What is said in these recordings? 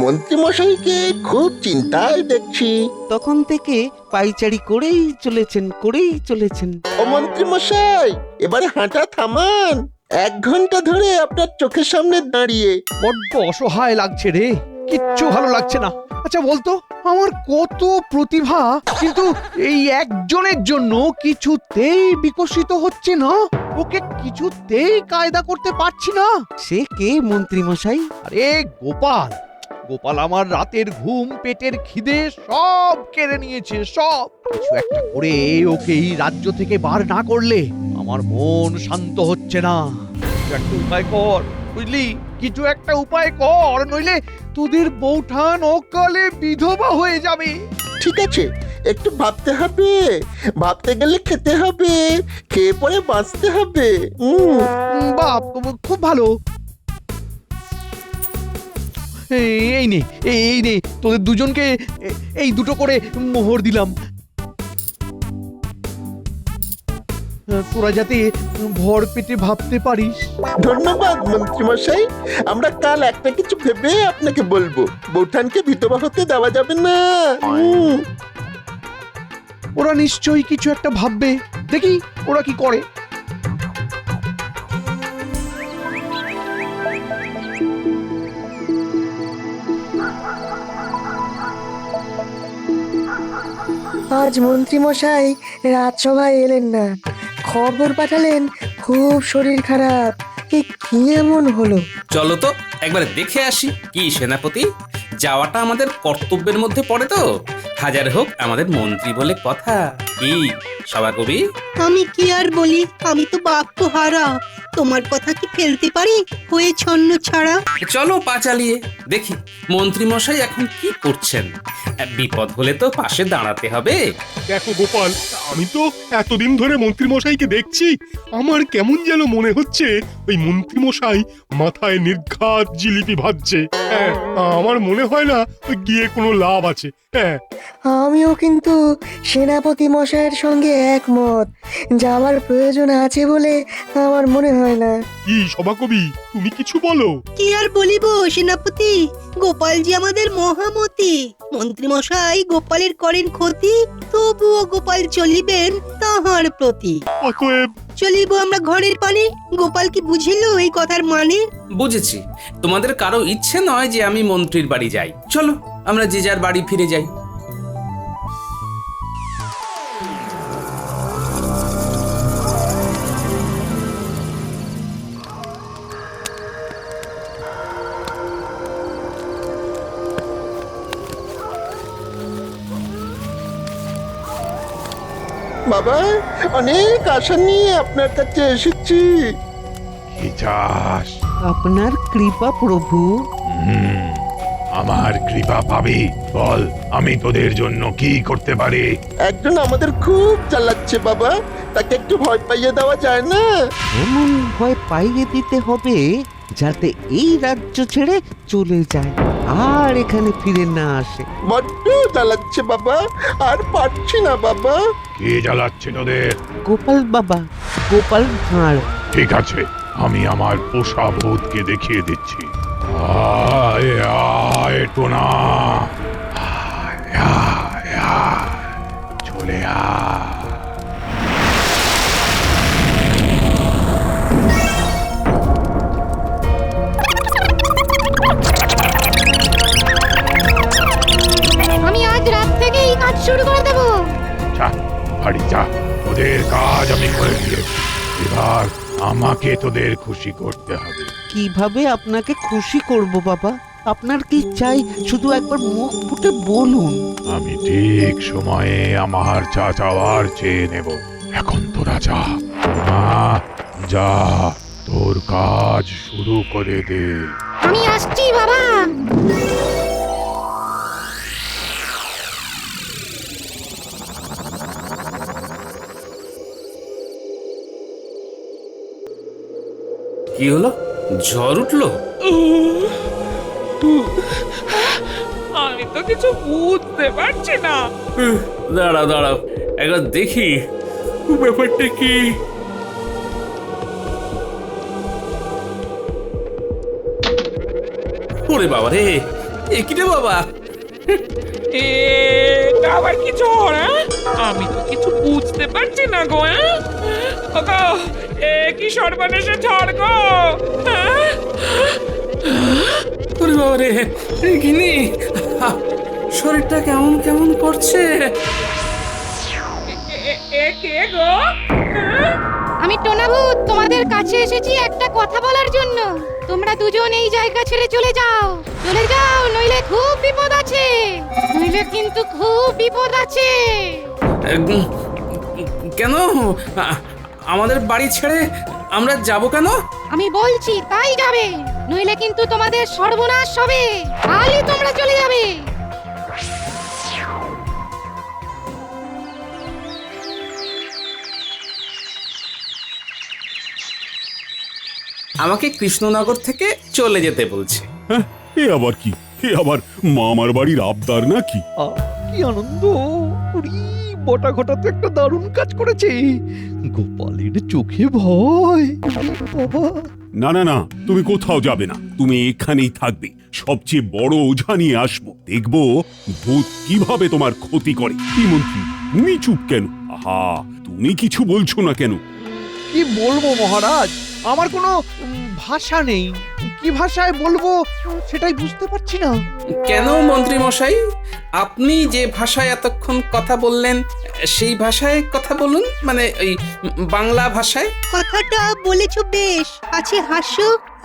মন্ত্রীমশাইকে খুব চিন্তায় দেখছি। তখন থেকে পাইচারি করেই চলেছেন। ও মন্ত্রীমশাই, এবারে হাঁটা থামান। 1 ঘন্টা ধরে আপনার চোখের সামনে দাঁড়িয়ে। বড্ড অসহায় লাগছে রে, কিচ্ছু ভালো লাগছে না। আচ্ছা বলতো, আমার কত প্রতিভা, কিন্তু এই একজনের জন্য কিছুতেই বিকশিত হচ্ছে না। ওকে কিছুতেই কায়দা করতে পারছি না। সে কে মন্ত্রী মশাই? আরে গোপাল, গোপাল আমার রাতের ঘুম, পেটের খিদে সব কেড়ে নিয়েছে, সব। কিছু একটা করে ওকে এই রাজ্য থেকে বার না করলে আমার মন শান্ত হচ্ছে না। কিছু একটা উপায় কর, বুঝলি? কিছু একটা উপায় কর, নইলে তোদের বউঠান অকালে বিধবা হয়ে যাবে। ঠিক আছে, একটু ভাবতে হবে। ভাবতে গেলে খেতে হবে, খেয়ে পরে বাঁচতে হবে। বাপ, খুব ভালো। এই নে, এই নে, তোদের দুজনকে এই দুটো করে মোহর দিলাম। তোরা যাতে ভর পেটে ভাবতে পারিস। ধন্যবাদ মন্ত্রীমশাই। আমরা কাল একটা কিছু ভেবে আপনাকে বলবো। বৌঠানকে বিধবা হতে দেওয়া যাবে না। ওরা নিশ্চয়ই কিছু একটা ভাববে, দেখি ওরা কি করে। আজ মন্ত্রীমশাই রাজসভায় এলেন না, খবর পাঠালেন খুব শরীর খারাপ। এ কি এমন হলো? চলো তো একবার দেখে আসি। কি সেনাপতি, যাওয়াটা আমাদের কর্তব্যের মধ্যে পড়ে তো। হাজার হোক আমাদের মন্ত্রী বলে কথা। কি সভাকবি? আমি কি আর বলি, আমি তো বাক্য হারা। তোমার কথা কি ফেলতে পারি হয়ে ছন্ন ছাড়া? চলো পা চালিয়ে দেখি মন্ত্রী মশাই এখন কি করছেন। বিপদ হলে তো পাশে দাঁড়াতে হবে। দেখো গোপাল, আমি তো এতদিন ধরে মন্ত্রী মশাইকে দেখছি। আমার কেমন যেন মনে হচ্ছে ওই মন্ত্রী মশাই মাথায় নির্ঘাত জিলিপি ভাজছে। হ্যাঁ, আমার মনে হয় না ওই গিয়ে কোনো লাভ আছে। হ্যাঁ, আমিও কিন্তু সেনাপতি মশাইয়ের সঙ্গে একমত। যাওয়ার প্রয়োজন আছে বলে আমার মনে হয় না। কি সভাকবি, তুমি কিছু বলো। কি আর বলিব সেনাপতি, গোপাল জি আমাদের মহামতি। মন্ত্রী মশাই গোপালের করেন ক্ষতি, তবুও গোপাল চলিবেন তাহার প্রতি। অতএব চলিব আমরা ঘরের পানে। গোপাল কি বুঝিল এই কথার মানে? বুঝেছি, তোমাদের কারো ইচ্ছে নয় যে আমি মন্ত্রীর বাড়ি যাই। চলো আমরা যে যার বাড়ি ফিরে যাই। বাবা, অনেক আশা নিয়ে আপনার কাছে এসেছি। কি চাস? আপনার কৃপা প্রভু। আমার কৃপা পাবি? বল, আমি তোদের জন্য কি করতে পারি? একজন আমাদের খুব জ্বালাচ্ছে বাবা, তাকে একটু ভয় পাইয়ে দেওয়া যায় না? এমন ভয় পাইয়ে দিতে হবে যাতে এই রাজ্য ছেড়ে চলে যায় আর এখানে ফিরে না আসে। বড্ড জ্বালাচ্ছে বাবা, আর পারছি না বাবা। কে জ্বালাচ্ছে তোদের? গোপাল বাবা, গোপাল ভাঁড়। ঠিক আছে, আমি আমার পোষা ভূতকে দেখিয়ে দিচ্ছি। আয় আয় টোনা, আয় আয় আয়, চলে আয়। আমি আজ রাত থেকেই কাজ শুরু করে দেব। যা বাড়ি যা, তোদের কাজ আমি করে দিয়েছি। এবার আমাকে তোদের খুশি করতে হবে। কিভাবে আপনাকে খুশি করব বাবা? আপনার কি চাই শুধু একবার মুখ ফুটে বলুন। আমি ঠিক সময়ে আমার যা চাওয়ার চেয়ে নেব। এখন তোরা যা, যা, তোর কাজ শুরু করে দে। আমি আসছি বাবা। কি হলো, জ্বর উঠলো? আমি তো কিছু বুঝতে পারছি না। দাঁড়াও দাঁড়াও, একবার দেখি ব্যাপারটা কি। ওরে বাবা রে, এ কি রে বাবা? এটা আবার কি ঝড়, হ্যাঁ? আমি তো কিছু বুঝতে পারছি না গো। ওগো, এ কি সর্বনাশে ঝড় গো? হ্যাঁ? ওরে বাবা রে, গিনি শরীরটা কেমন কেমন করছে। এ কে গো? হ্যাঁ? আমি টোনাভূত তোমাদের কাছে এসেছি একটা কথা বলার জন্য। তোমরা দুজন এই জায়গা ছেড়ে চলে যাও, চলে যাও, নইলে খুব বিপদ আছে, নইলে কিন্তু খুব বিপদ আছে। কেন আমাদের বাড়ি ছেড়ে আমরা যাব কেন? আমি বলছি তাই যাবে, নইলে কিন্তু তোমাদের সর্বনাশ হবে। কালই তোমরা চলে যাবে। আমাকে কৃষ্ণনগর থেকে চলে যেতে বলছে। হ্যাঁ, এ আবার কি? এ আবার মামার বাড়ির আবদার নাকি? কি আনন্দ! উরি, বটা ঘটা তো একটা দারুণ কাজ করেছে। গোপালের চোখে ভয়। বাবা, না না না, তুমি কোথাও যাবে না, তুমি এখানেই থাকবে। সবচেয়ে বড় ওঝা নিয়ে আসবো, দেখবো ভূত কিভাবে তোমার ক্ষতি করে। কি মন্ত্রী, তুমি চুপ কেন? আহা, তুমি কিছু বলছো না কেন? কি বলবো মহারাজ, আমার কোনো ভাষা নেই। কি ভাষায় বলবো সেটাই বুঝতে পারছি না। কেন মন্ত্রী মশাই, আপনি যে ভাষায় এতক্ষণ কথা বললেন সেই ভাষায় কথা বলুন, মানে ওই বাংলা ভাষায়। কথাটা বলেছ বেশ, আছে হাস্য,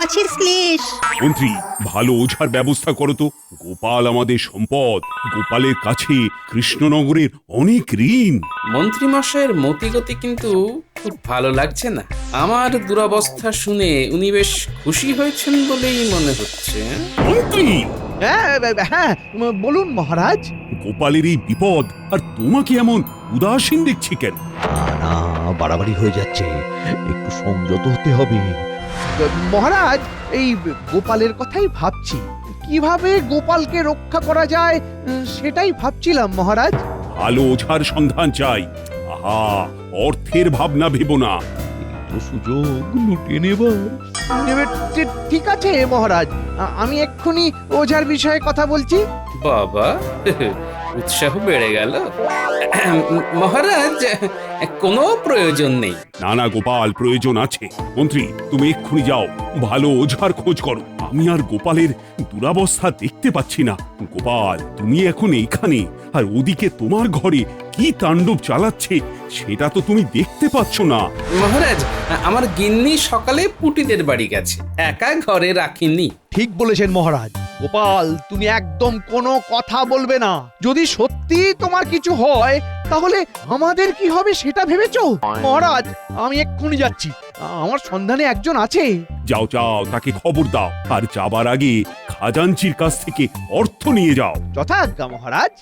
আছে শ্লেষ। মন্ত্রী, ভালো ওঝার ব্যবস্থা করো তো। গোপাল আমাদের সম্পদ, গোপালের কাছে কৃষ্ণনগরের অনেক ঋণ। মন্ত্রী মশাইয়ের মতিগতি কিন্তু খুব ভালো লাগছে না। আমার দুরবস্থা শুনে উনি বেশ খুশি হয়েছেন বলেই মনে হচ্ছে। মন্ত্রী, হ্যাঁ হ্যাঁ, বলুন মহারাজ। গোপালের এই বিপদ, আর তোমাকে এমন উদাসীন দেখছি কেন? না, বাড়াবাড়ি হয়ে যাচ্ছে, একটু সংযত হতে হবে। মহারাজ, এই গোপালের কথাই ভাবছি, কিভাবে গোপালকে রক্ষা করা যায় সেটাই ভাবছিলাম মহারাজ। ভালো ওঝার সন্ধান চাই। আহা, অর্থের ভাবনা ভেবো না। তো সুযোগ লুটে নেবার। ঠিক আছে মহারাজ, আমি এক্ষুনি ওঝার বিষয়ে কথা বলছি। বাবা, উৎসাহ বেড়ে গেল। মহারাজ, কোনো প্রয়োজন নেই। না না গোপাল, প্রয়োজন আছে। মন্ত্রী, তুমি এক্ষুনি যাও, ভালো ওঝার খোঁজ করো। আমি আর গোপালের দুরাবস্থা দেখতে পাচ্ছি না। গোপাল, তুমি এখন এইখানে, আর ওদিকে তোমার ঘরে কি তাণ্ডব চালাচ্ছে সেটা তো তুমি দেখতে পাচ্ছ না। মহারাজ, আমার গিন্নি সকালে পুটিদের বাড়ি গেছে, একা ঘরে রাখিনি। ঠিক বলেছেন মহারাজ। গোপাল, তুমি একদম কোনো কথা বলবে না। যদি সত্যি তোমার কিছু হয় তাহলে আমাদের কি হবে সেটা ভেবেছো? মহারাজ, আমি এক্ষুনি যাচ্ছি, আমার সন্ধানে একজন আছে। যাও যাও, তাকে খবর দাও, আর যাবার আগে খাজাঞ্চির কাছ থেকে অর্থ নিয়ে যাও। যথাজ্ঞা মহারাজ।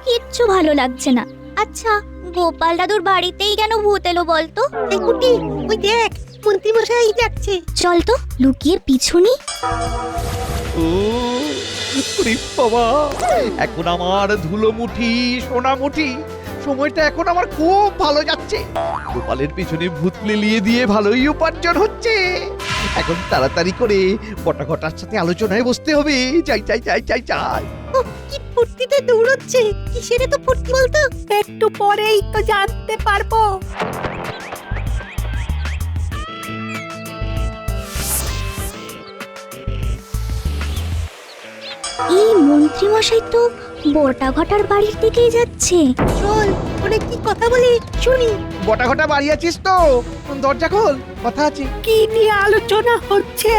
কিচ্ছু ভালো লাগছে না। আচ্ছা, গোপাল দাদুর বাড়িতেই কেন ভূত এলো বলতো? এই কুটি, ওই দেখ, মন্ত্রী মশাই যাচ্ছে। চল তো লুকিয়ে পিছু নি। ও বাবা, এখন আমার ধুলো মুঠি, সোনা মুঠি, সময়টা এখন আমার খুব ভালো যাচ্ছে। গোপালের পিছনে ভূত লেলিয়ে দিয়ে ভালোই উপার্জন হচ্ছে। এখন তাড়াতাড়ি করে বটা ঘটার সাথে আলোচনায় বসতে হবে। যাই যাই যাই যাই যাই। কি ফুর্তিতে দৌড়চ্ছে, কিসের তো ফুর্তি বলতো? একটু পরেই তো জানতে পারবো। এই মন্ত্রী মশাই তো বটা ঘটার বাড়ির দিকেই যাচ্ছে। চল, অনেক কি কথা বলি শুনি। বটা ঘটা বাড়ি আছিস তো? দরজা খোল, কথা আছে। কি নিয়ে আলোচনা হচ্ছে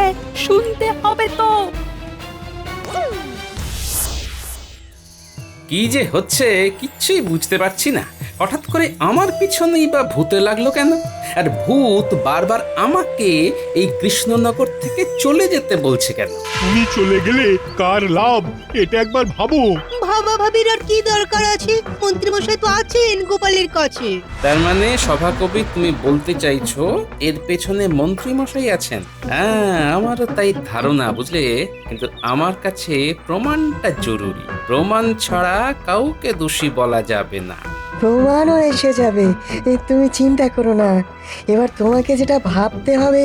শুনতে হবে তো। কি যে হচ্ছে কিচ্ছুই বুঝতে পারছি না। হঠাৎ করে আমার পিছনেই বা ভূতে লাগলো কেন? আর ভূত বারবার আমাকে এই কৃষ্ণনগর থেকে চলে যেতে বলছে কেন? তুমি চলে গেলে কার লাভ এটা একবার ভাবো। ভাবা ভাবির আর কি দরকার আছে? মন্ত্রী মশাই তো আছেন গোপালের কাছে। তার মানে সভাকবি, তুমি বলতে চাইছো এর পেছনে মন্ত্রী মশাই আছেন? হ্যাঁ, আমারও তাই ধারণা, বুঝলে। কিন্তু আমার কাছে প্রমাণটা জরুরি। প্রমাণ ছাড়া কাউকে দোষী বলা যাবে না। প্রমাণও এসে যাবে। তুমি চিন্তা করো না। এবার তোমাকে যেটা ভাবতে হবে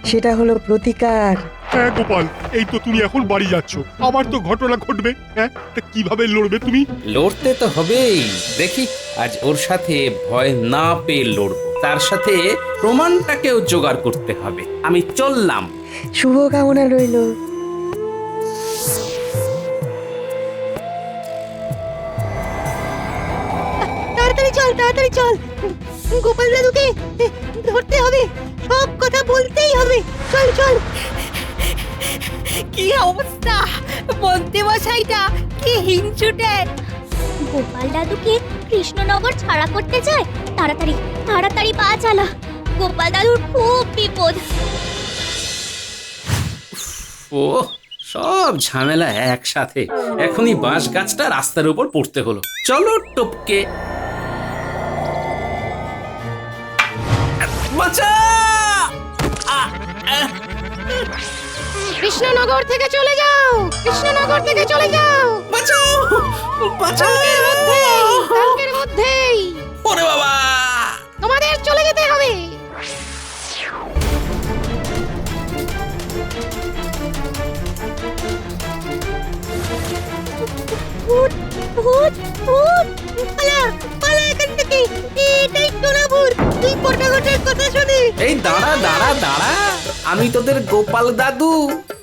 সেটা হলো প্রতিকার। হ্যাঁ গোপাল, এই তো তুমি এখন বাড়ি যাচ্ছ, আবার তো ঘটনা ঘটবে। হ্যাঁ, তা কিভাবে লড়বে তুমি? লড়তে তো হবেই। দেখি আজ ওর সাথে ভয় না পেয়ে লড়বো, তার সাথে প্রমাণটাকেও জোগাড় করতে হবে। আমি চললাম। শুভকামনা রইল। তাড়াতাড়ি চল, তাড়াতাড়ি চল। গোপাল দাদুকে ধরতে হবে, সব কথা বলতেই হবে। চল চল। কি অবস্থা, মন্ত্রী মশাইটা কি হিংসুটে। গোপাল দাদুকে কৃষ্ণনগর ছাড়া করতে চায়। তাড়াতাড়ি তাড়াতাড়ি পা চালা, গোপাল দাদুর খুব বিপদ। ও সব ঝামেলা একসাথে। এখনই বাঁশ গাছটা রাস্তার উপর পড়তে হলো। চলো টপকে। বাঁচা! কৃষ্ণনগর থেকে চলে যাও, কৃষ্ণনগর থেকে চলে যাও। বাঁচাও! বাঁচাও! কালকের মধ্যেই ওরে বাবা! তোমাদের চলে যেতে হবে। ভূত ভূত ভূত! পালা পালা এখান থেকে। এটাই টোনা ভূত। তুই পটাঘটের কথা শুনি। এই দাঁড়া দাঁড়া দাঁড়া, আমি তোদের গোপাল দাদু।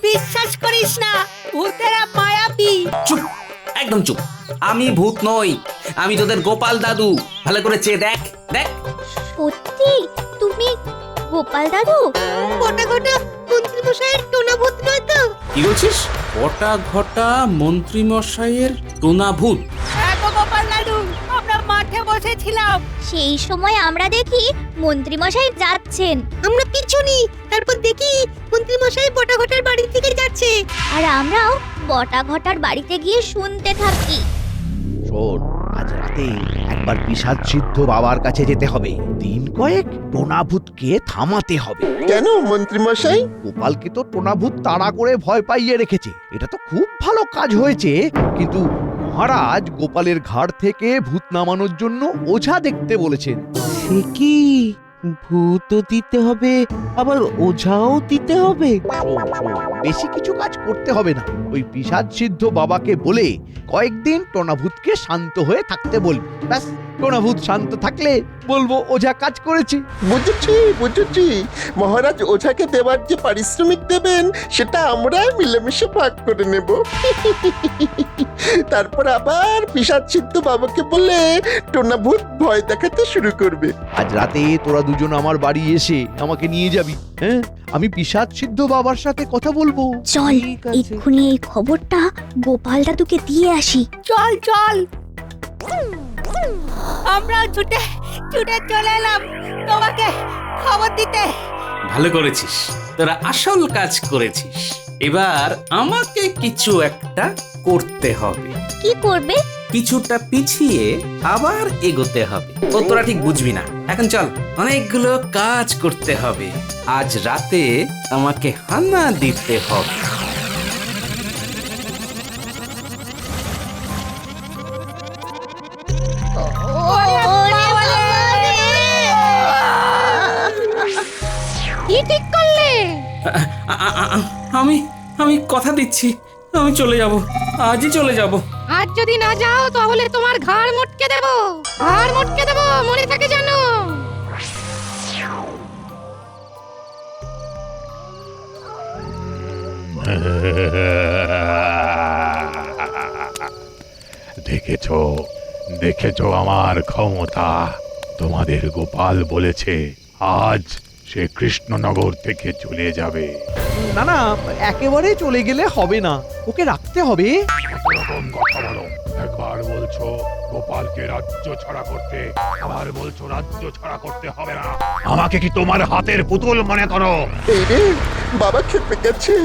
বিশ্বাস করিস না, ভূতেরা মায়াবী। চুপ, একদম চুপ। আমি ভূত নই, আমি তোদের গোপাল দাদু। ভালো করে চেয়ে দেখ দেখ। সত্যি তুমি গোপাল দাদু? পটাঘটা মন্ত্রী মশাইয়ের টোনা ভূত নয় তো? কি বলছিস? কটা ঘটা মন্ত্রী মশাইয়ের টোনা ভূত? হ্যাঁ গো গোপাল দাদু, আমরা মাঠে বসেছিলাম। সেই সময় আমরা দেখি মন্ত্রীমশাই যাচ্ছেন। আমরা পিছু নিই, তারপর দেখি মন্ত্রী মশাই পটাঘটার বাড়ি থেকে যাচ্ছে। আর আমরাও বটা ঘটার বাড়িতে গিয়ে শুনতে থাকি। শোন, আজ রাতে একবার পিশাচ সিদ্ধ বাবার কাছে যেতে হবে। দিন কয়েক টোনাভূতকে থামাতে হবে। কেন মন্ত্রী মশাই? গোপালকে তো টোনাভূত তাড়া করে ভয় পাইয়ে রেখেছে। এটা তো খুব ভালো কাজ হয়েছে, কিন্তু মহারাজ গোপালের ঘাড় থেকে ভূত নামানোর জন্য ওঝা দেখতে বলেছেন। সে কি, ভূতও দিতে হবে আবার ওঝাও দিতে হবে? শোন, বেশি কিছু কাজ করতে হবে না। ওই পিশাচ সিদ্ধ বাবাকে বলে কয়েকদিন টোনাভূতকে শান্ত হয়ে থাকতে বলবি। ব্যাস, টোনাভূত শান্ত থাকলে বলবো ওঝা কাজ করেছি। বুঝেছি বুঝেছি। মহারাজ ওঝাকে দেওয়ার যে পারিশ্রমিক দেবেন সেটা আমরা মিলেমিশে ভাগ করে নেব। তারপর আবার পিশাচ সিদ্ধ বাবাকে বলে টোনাভূত ভয় দেখাতে শুরু করবে। আজ রাতে তোরা দুজন আমার বাড়ি এসে আমাকে নিয়ে যাবি। হ্যাঁ, আমি পিশাচ সিদ্ধ বাবার সাথে কথা বলবো। চল ঠিক আছে। এক্ষুনি এই খবরটা গোপাল দাদুকে দিয়ে আসি। চল চল। আমরা ছুটে ছুটে চলে এলাম তোমাকে খবর দিতে। ভালো করেছিস, তোরা আসল কাজ করেছিস। এবার আমাকে কিছু একটা করতে হবে। কি করবে? কিছুটা পিছিয়ে আবার এগোতে হবে। ও তোরা ঠিক বুঝবি না। এখন চল, অনেকগুলো কাজ করতে হবে। আজ রাতে আমাকে হানা দিতে হবে। কি ঠিক করলে? আমি কথা দিচ্ছি, আমি চলে যাব, আজই চলে যাব। আজ যদি না যাও তাহলে তোমার ঘাড় মটকে দেবো, ঘাড় মটকে দেবো, মনে থাকে জানো। দেখেছো দেখেছো আমার ক্ষমতা। তোমাদের গোপাল বলেছে আজ সে কৃষ্ণনগর থেকে চলে যাবে। না না, একেবারে চলে গেলে হবে না, ওকে রাখতে হবে। এরকম কথা বলো। একবার বলছো গোপালকে রাজ্য ছাড়া করতে, আবার বলছো রাজ্য ছাড়া করতে হবে না। আমাকে কি তোমার হাতের পুতুল মনে করো? এই রে, বাবা খেপে গেছে।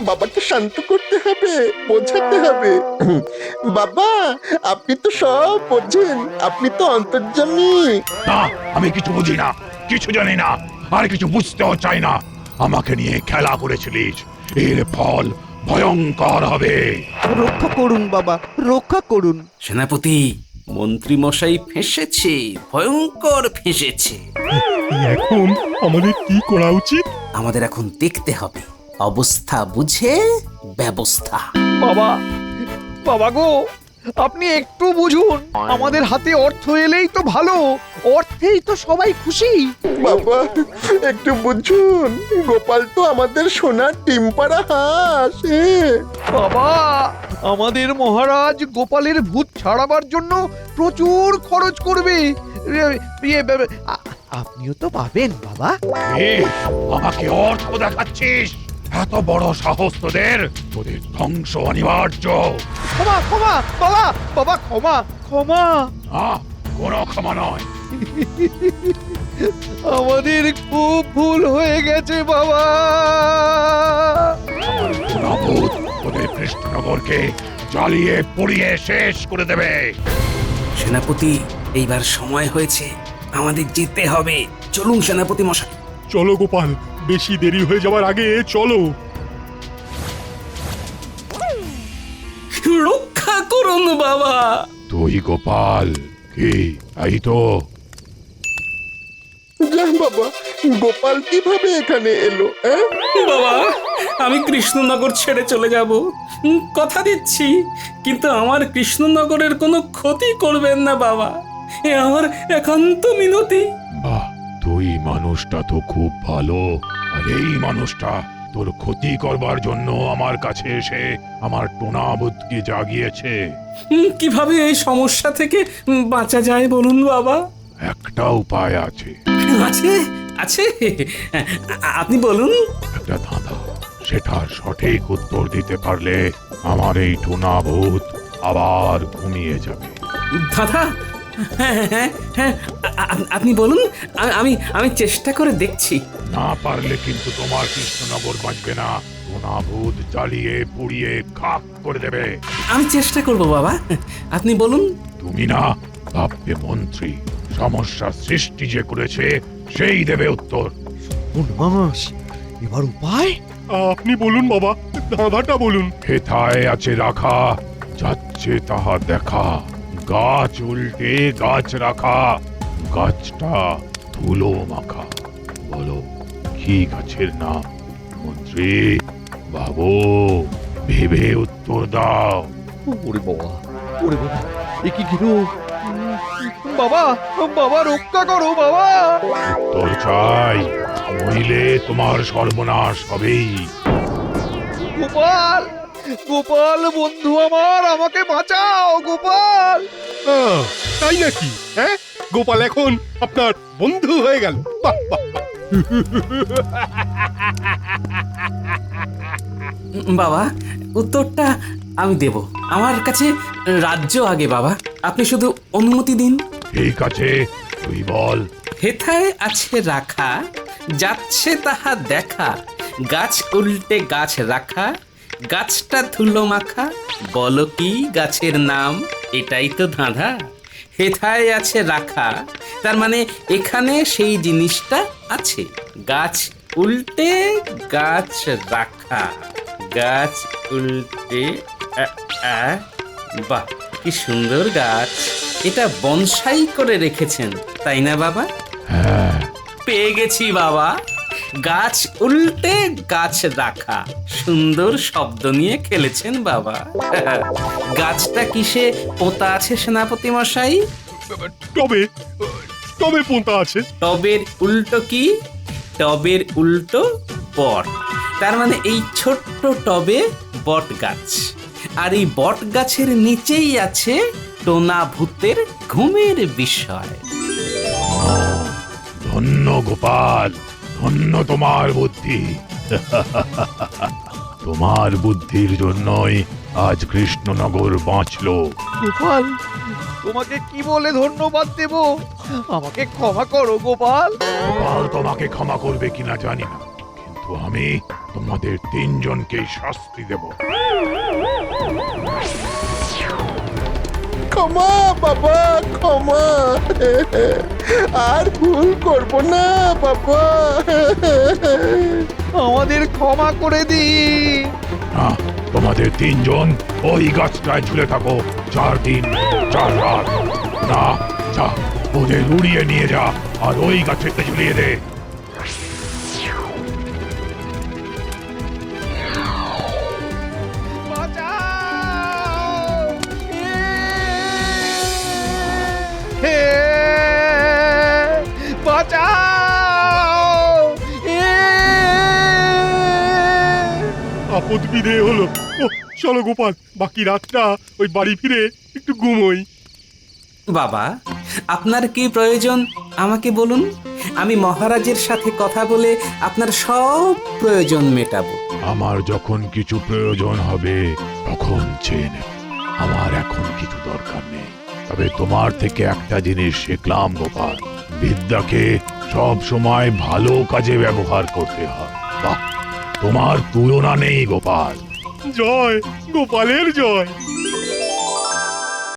বাবাকে শান্ত করতে হবে, বোঝাতে হবে। বাবা, আপনি তো সব বোঝেন, আপনি তো অন্তর্যামী। না, আমি কিছু বুঝি না, কিছু জানি না, আর কিছু বুঝতেও চাই না। আমাকে নিয়ে খেলা করেছিলিস, এর ফল ভয়ঙ্কর হবে। রক্ষা করুন বাবা, রক্ষা করুন। সেনাপতি, মন্ত্রী মশাই ফেঁসেছে, ভয়ঙ্কর ফেঁসেছে। এখন আমাদের কি করা উচিত? আমাদের এখন দেখতে হবে অবস্থা বুঝে ব্যবস্থা। বাবা, বাবা গো, আপনি একটু বুঝুন, আমাদের হাতে অর্থ এলেই তো ভালো, অর্থেই তো সবাই খুশি। বাবা একটু বুঝুন, গোপাল তো আমাদের সোনার ডিম পাড়া হাঁস। বাবা, আমাদের মহারাজ গোপালের ভূত ছাড়াবার জন্য প্রচুর খরচ করবে। আপনিও তো পাবেন বাবা। আমাকে অর্থ দেখাচ্ছিস? এত বড় সাহস তোদের? তোদের ধ্বংস অনিবার্য। ক্ষমা ক্ষমা বাবা, বাবা ক্ষমা ক্ষমা। কোনো ক্ষমা নয়। আমাদের খুব ভুল হয়ে গেছে বাবা। ভূত তোদের কৃষ্ণনগরকে জ্বালিয়ে পুড়িয়ে শেষ করে দেবে। সেনাপতি, এইবার সময় হয়েছে, আমাদের যেতে হবে। চলুন সেনাপতি মশাই। চলো গোপাল, বেশি দেরি হয়ে যাওয়ার আগে চলো। রক্ষা করুন বাবা। তুই গোপাল? কি তাই তো? যা বাবা, গোপাল কিভাবে এখানে এলো? বাবা, আমি কৃষ্ণনগর ছেড়ে চলে যাব, কথা দিচ্ছি। কিন্তু আমার কৃষ্ণনগরের কোনো ক্ষতি করবেন না বাবা, এ আমার একান্ত মিনতি। বাহ, তুই মানুষটা তো খুব ভালো। আর এই মানুষটা তোর ক্ষতি করবার জন্য আমার কাছে এসে আমার টোনা বুদ্ধি জাগিয়েছে। কিভাবে এই সমস্যা থেকে বাঁচা যায় বলুন বাবা? একটা উপায় আছে। আছে আছে, আপনি বলুন। একটা ধাঁধা, সেটার সঠিক উত্তর দিতে পারলে আমার এই টোনা ভূত আবার ঘুমিয়ে যাবে। দাদা, হ্যাঁ হ্যাঁ হ্যাঁ, আপনি বলুন, আমি আমি চেষ্টা করে দেখছি। না পারলে কিন্তু তোমার কৃষ্ণনগর বাঁচবে না। টোনা ভূত জ্বালিয়ে পুড়িয়ে খাক করে দেবে। আমি চেষ্টা করব বাবা, আপনি বলুন। তুমি না ভাববে মন্ত্রী, সমস্যা সৃষ্টি যে করেছে সেই দেবে উত্তর। এবার উপায়? আপনি বলুন বাবা, ধাঁধাটা বলুন। হেথায় আছে রাখা, যাচ্ছে তাহা দেখা, গাছ উল্টে গাছ রাখা, গাছটা ধুলো মাখা। বলো কি গাছের নাম? মন্ত্রী বাবু, ভেবে উত্তর দাও। ওরে বাবা, ওরে বাবা, এ কি গেল? বাবা, বাবা রক্ষা করো বাবা। উত্তর চাই, নইলে তোমার সর্বনাশ হবেই। গোপাল, গোপাল বন্ধু আমার, আমাকে বাঁচাও গোপাল। তাই নাকি? হ্যাঁ, গোপাল এখন আপনার বন্ধু হয়ে গেল। বাহ বাহ বাহ। বাবা, উত্তরটা আমি দেব। আমার কাছে রাজ্য আগে বাবা, আপনি শুধু অনুমতি দিন। ঠিক আছে, তুই বল। হেথায় আছে রাখা, যাচ্ছে তাহা দেখা, গাছ উল্টে গাছ রাখা, গাছটা ধুলো মাখা। বলো কি গাছের নাম? এটাই তো ধাঁধা। হেথায় আছে রাখা, তার মানে এখানে সেই জিনিসটা আছে। গাছ উল্টে গাছ রাখা, গাছ উল্টে বাহ, কি সুন্দর গাছ! এটা বনসাই করে রেখেছেন তাই না বাবা? হ্যাঁ, পেয়ে গেছি বাবা, গাছ উল্টে গাছ রাখা। সুন্দর শব্দ নিয়ে খেলেছেন বাবা। গাছটা কিসে পোঁতা আছে সেনাপতি মশাই? টবে, টবে পোঁতা আছে। টবের উল্টো কি? টবের উল্টো বট। তার মানে এই ছোট্ট টবে বট গাছ, আর এই বট গাছের নিচেই আছে টোনা ভূতের ঘুমের বিষয়। ধন্য গোপাল, ধন্য তোমার বুদ্ধি। তোমার বুদ্ধির জন্যই আজ কৃষ্ণনগর বাঁচলো। গোপাল, তোমাকে কি বলে ধন্যবাদ দেব? আমাকে ক্ষমা করো গোপাল। গোপাল তোমাকে ক্ষমা করবে কিনা জানি না, কিন্তু আমি তোমাদের তিনজনকেই শাস্তি দেব। ক্ষমা বাবা, ক্ষমা। আর ভুল করব না বাবা। আমাদের ক্ষমা করে দিন। না, তোমাদের তিনজন ওই গাছটায় ঝুলে থাকো 4 দিন 4 রাত। না, যা ওদের উড়িয়ে নিয়ে যা আর ওই গাছেতে ঝুলিয়ে দে। হে বাঁচাও! আপদ বিদে হলো। ও চলো গোপাল, বাকি রাতটা ওই বাড়ি ফিরে একটু ঘুমোই। বাবা, আপনার কি প্রয়োজন আমাকে বলুন, আমি মহারাজের সাথে কথা বলে আপনার সব প্রয়োজন মেটাবো। আমার যখন কিছু প্রয়োজন হবে তখন চেয়ে নেব। আমার এখন কিছু দরকার নেই, তবে তোমার থেকে একটা জিনিস শিখলাম গোপাল, বিদ্যাকে সব সময় ভালো কাজে ব্যবহার করতে হয়। বাহ, তোমার তুলনা নেই গোপাল। জয় গোপালের জয়।